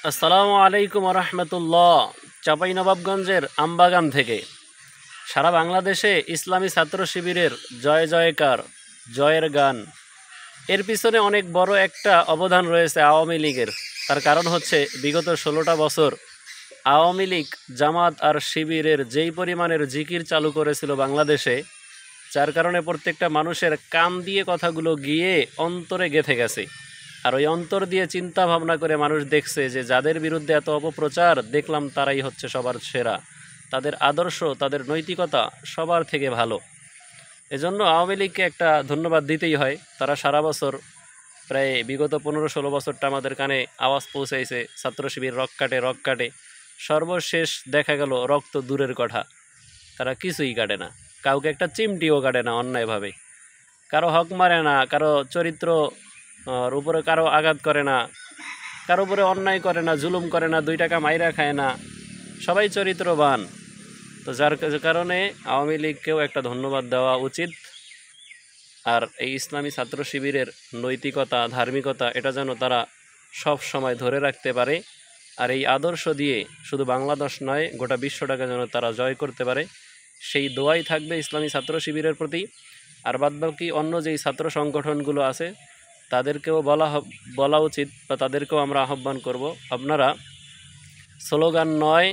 আসসালামু আলাইকুম রহমতুল্লাহ। চাঁপাইনবাবগঞ্জের আমবাগান থেকে সারা বাংলাদেশে ইসলামী ছাত্র শিবিরের জয় জয়কার, জয়ের গান। এর পিছনে অনেক বড় একটা অবদান রয়েছে আওয়ামী লীগের। তার কারণ হচ্ছে বিগত 16টা বছর আওয়ামী লীগ, জামাত আর শিবিরের যেই পরিমাণের জিকির চালু করেছিল বাংলাদেশে, যার কারণে প্রত্যেকটা মানুষের কান দিয়ে কথাগুলো গিয়ে অন্তরে গেঁথে গেছে। আর ওই অন্তর দিয়ে চিন্তা ভাবনা করে মানুষ দেখছে যে যাদের বিরুদ্ধে এত অপপ্রচার দেখলাম তারাই হচ্ছে সবার সেরা, তাদের আদর্শ, তাদের নৈতিকতা সবার থেকে ভালো। এজন্য আওয়ামী লীগকে একটা ধন্যবাদ দিতেই হয়। তারা সারা বছর, প্রায় বিগত 15-16 বছরটা আমাদের কানে আওয়াজ পৌঁছাইছে ছাত্র শিবির রক কাটে, রক কাটে। সর্বশেষ দেখা গেল রক্ত দূরের কথা, তারা কিছুই কাটে না, কাউকে একটা চিমটিও কাটে না অন্যায়ভাবে, কারো হক মারে না, কারো চরিত্র উপরে কারো আঘাত করে না, কারো উপরে অন্যায় করে না, জুলুম করে না, 2 টাকা মাইরা খায় না, সবাই চরিত্রবান। তো যার কারণে আওয়ামী লীগকেও একটা ধন্যবাদ দেওয়া উচিত। আর এই ইসলামী ছাত্র শিবিরের নৈতিকতা, ধার্মিকতা এটা যেন তারা সব সময় ধরে রাখতে পারে। আর এই আদর্শ দিয়ে শুধু বাংলাদেশ নয়, গোটা বিশ্বটাকে যেন তারা জয় করতে পারে, সেই দোয়াই থাকবে ইসলামী ছাত্র শিবিরের প্রতি। আর বাদবাকি অন্য যেই ছাত্র সংগঠনগুলো আছে তাদেরকেও বলা উচিত, বা তাদেরকেও আমরা আহ্বান করব, আপনারা স্লোগান নয়,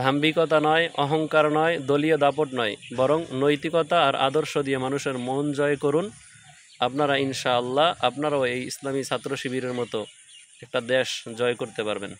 দাম্ভিকতা নয়, অহংকার নয়, দলীয় দাপট নয়, বরং নৈতিকতা আর আদর্শ দিয়ে মানুষের মন জয় করুন। আপনারা ইনশাআল্লাহ আপনারাও এই ইসলামী ছাত্র শিবিরের মতো একটা দেশ জয় করতে পারবেন।